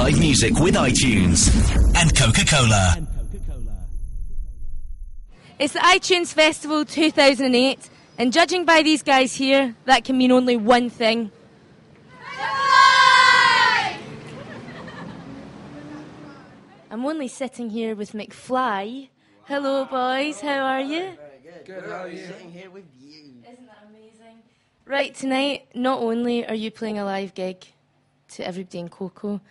Live music with iTunes and Coca-Cola. It's the iTunes Festival 2008, and judging by these guys here, that can mean only one thing. I'm only sitting here with McFly. Hello, boys. How are you? Very Good, how are you? Sitting here with you. Isn't that amazing? Right, tonight, not only are you playing a live gig to everybody in Koko,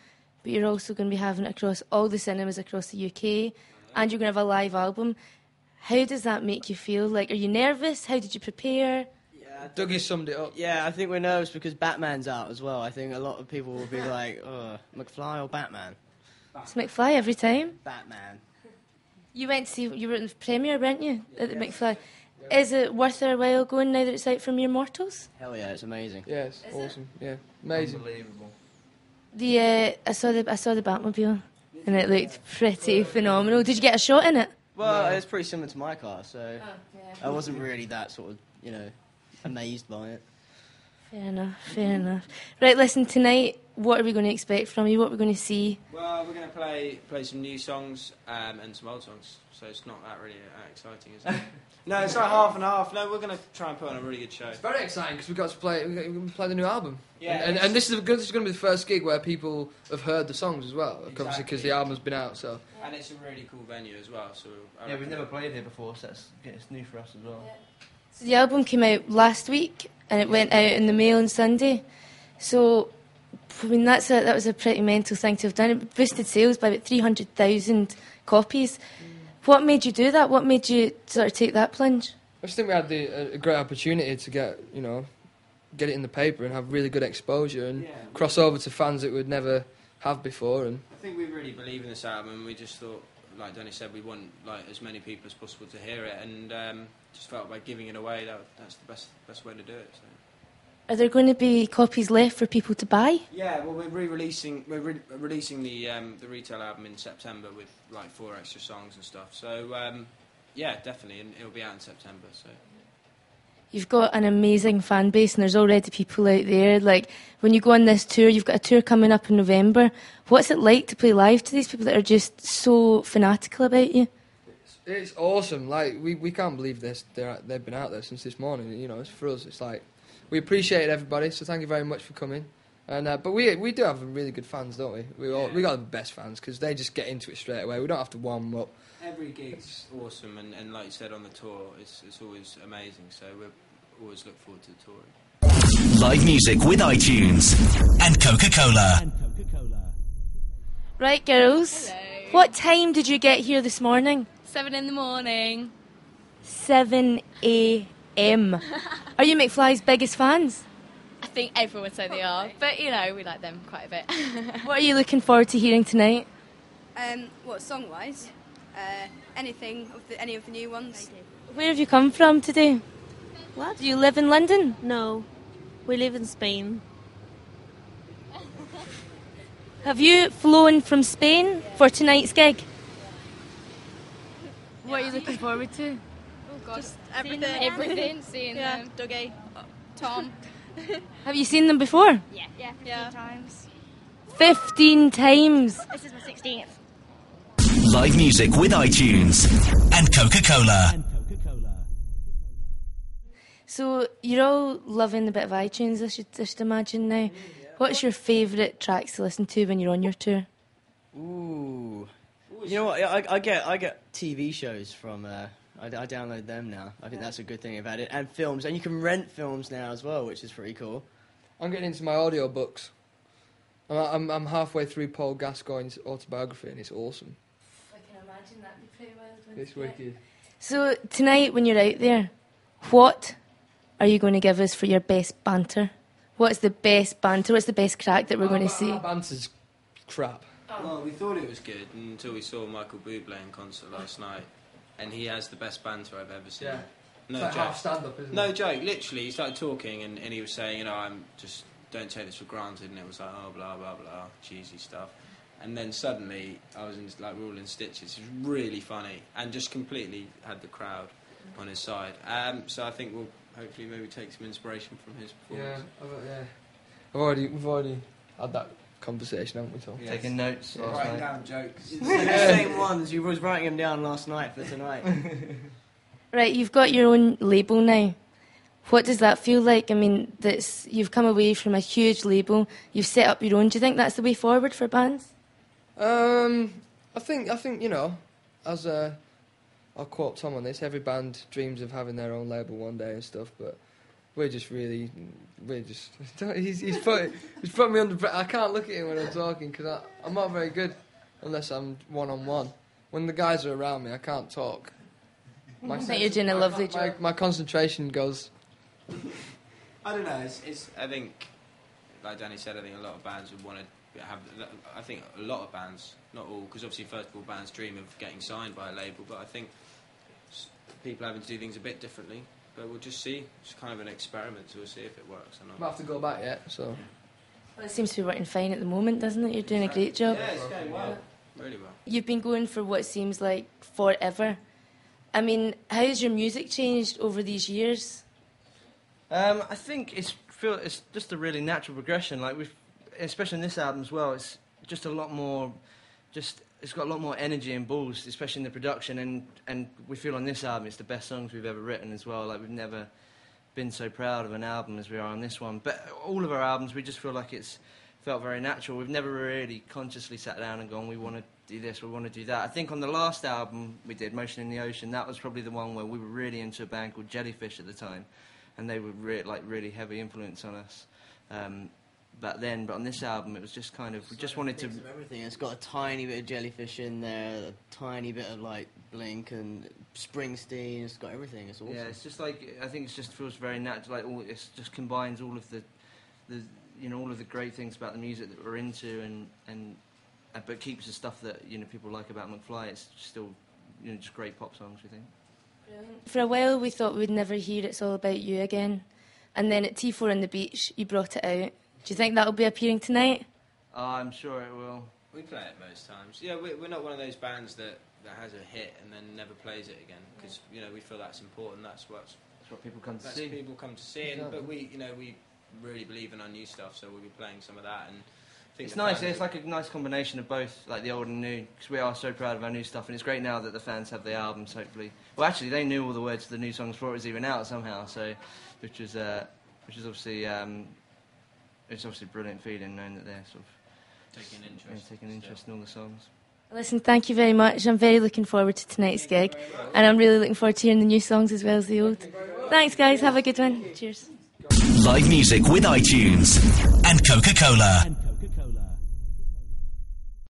but you're also going to be having it across all the cinemas across the UK, and you're going to have a live album. How does that make you feel? Like, are you nervous? How did you prepare? Yeah, Dougie summed it up. Yeah, I think we're nervous because Batman's out as well. I think a lot of people will be like, McFly or Batman? It's McFly every time. Batman. You went to see, you were at the premiere, weren't you, at the McFly? Is it worth our while going now that it's out from Mere Mortals? Hell yeah, it's amazing. Yeah, it's awesome. Yeah, amazing. Unbelievable. I saw the Batmobile, and it looked pretty phenomenal. Did you get a shot in it? Well, it's pretty similar to my car, so I wasn't really that sort of, amazed by it. Fair enough. Right, listen, tonight, what are we going to expect from you? What are we going to see? Well, we're going to play some new songs and some old songs, so it's not that really exciting, is it? No, it's like half and half. No, we're going to try and put on a really good show. It's very exciting because we've got to play the new album. Yeah, and this is going to be the first gig where people have heard the songs as well, obviously because the album's been out. So. And it's a really cool venue as well. So we've never played here before, so it's new for us as well. So the album came out last week, and it went out in the mail on Sunday. So, I mean, that was a pretty mental thing to have done. It boosted sales by about 300,000 copies. What made you do that? What made you sort of take that plunge? I just think we had a great opportunity to get it in the paper and have really good exposure and cross over to fans that we'd never have before. And I think we really believe in this album, and we just thought, like Danny said, we want as many people as possible to hear it, and just felt by giving it away that's the best way to do it. So. Are there going to be copies left for people to buy? Yeah, well, we're releasing the retail album in September with like 4 extra songs and stuff. So yeah, definitely, and it'll be out in September. So You've got an amazing fan base, and there's already people out there. Like, when you go on this tour, you've got a tour coming up in November. What's it like to play live to these people that are just so fanatical about you? it's awesome. Like we can't believe this. They've been out there since this morning. It's for us. It's like we appreciate everybody. So thank you very much for coming. And but we do have really good fans, don't we? We got the best fans because they just get into it straight away. We don't have to warm them up. every gig's awesome, and like you said on the tour, it's always amazing. So we always look forward to the touring. Live music with iTunes and Coca-Cola. Right, girls. Hello. What time did you get here this morning? 7 in the morning. 7 a.m. Are you McFly's biggest fans? I think everyone would say they are, but you know, we like them quite a bit. What are you looking forward to hearing tonight? What, song-wise? Anything of any of the new ones. Where have you come from today? What? Do you live in London? No, we live in Spain. Have you flown from Spain for tonight's gig? What are you looking forward to? Oh God, Just everything. Everything, seeing Yeah, them. Dougie, Tom. Have you seen them before? Yeah, 15 times. 15 times. This is my 16th. Live music with iTunes and Coca-Cola. So you're all loving a bit of iTunes, I should imagine now. What's your favourite tracks to listen to when you're on your tour? Ooh. You know what? I get TV shows from. I download them now. I think that's a good thing about it, and films, and you can rent films now as well, which is pretty cool. I'm getting into my audiobooks. I'm halfway through Paul Gascoigne's autobiography, and it's awesome. I can imagine that'd be pretty wild. It's wicked. So tonight, when you're out there, what are you going to give us for your best banter? What's the best banter? What's the best crack that we're going to see? Our banter's crap. Well, we thought it was good until we saw Michael Bublé in concert last night, and he has the best banter I've ever seen. Yeah. No It's like joke. half stand-up, isn't No it? joke. Literally, he started talking, and he was saying, I'm just don't take this for granted, and it was like, oh, blah blah blah, cheesy stuff. And then suddenly, I was in we're all in stitches. It was really funny, and just completely had the crowd on his side. So I think we'll hopefully maybe take some inspiration from his performance. Yeah. We've already had that conversation, haven't we, Tom? Yes. Taking notes. Yeah. last Writing night. down jokes. The same ones. You was writing them down last night for tonight. Right, you've got your own label now. What does that feel like? I mean, you've come away from a huge label. You've set up your own. Do you think that's the way forward for bands? I think you know, as I'll quote Tom on this. Every band dreams of having their own label one day and stuff, but we're just. He's put me under. I can't look at him when I'm talking because I'm not very good unless I'm one-on-one. When the guys are around me, I can't talk. I think you're doing a lovely job. My concentration goes. I don't know. I think, like Danny said, I think a lot of bands would want to have. I think a lot of bands, not all, because obviously first of all, bands dream of getting signed by a label, but I think people having to do things a bit differently. But we'll just see. It's kind of an experiment, so we'll see if it works or not. I have to go back yet, so. Well, it seems to be working fine at the moment, doesn't it? You're doing a great job. Yeah, it's going well. Really well. You've been going for what seems like forever. I mean, how's your music changed over these years? I think it's just a really natural progression. Like especially in this album as well. It's just a lot more. It's got a lot more energy and balls, especially in the production. And we feel on this album it's the best songs we've ever written as well. Like we've never been so proud of an album as we are on this one. But all of our albums, we just feel like it's felt very natural. We've never really consciously sat down and gone, we want to do this, we want to do that. I think on the last album we did, Motion in the Ocean, that was probably the one where we were really into a band called Jellyfish at the time, and they were really heavy influence on us back then. But on this album it was just kind of, we just wanted to... Everything. It's got a tiny bit of Jellyfish in there, a tiny bit of like Blink and Springsteen. It's got everything. It's awesome. Yeah, it's just like, I think it just feels very natural. Like it just combines all of the all of the great things about the music that we're into, but keeps the stuff that people like about McFLY. It's still just great pop songs, we think. Brilliant. For a while we thought we'd never hear It's All About You again, and then at T4 on the Beach you brought it out. Do you think that'll be appearing tonight? I'm sure it will. We play it most times. Yeah, we're not one of those bands that has a hit and then never plays it again, because we feel that's important. That's what people come to see. People come to see, but we really believe in our new stuff, so we'll be playing some of that. And it's nice. It's like a nice combination of both, like the old and new, because we are so proud of our new stuff, and it's great now that the fans have the albums. Hopefully, well, actually, they knew all the words to the new songs before it was even out somehow. So, which is obviously it's obviously a brilliant feeling knowing that they're sort of taking interest in all the songs. Listen, thank you very much. I'm very looking forward to tonight's gig, and I'm really looking forward to hearing the new songs as well as the old. Thanks, guys. Have a good one. Cheers. Live music with iTunes and Coca-Cola.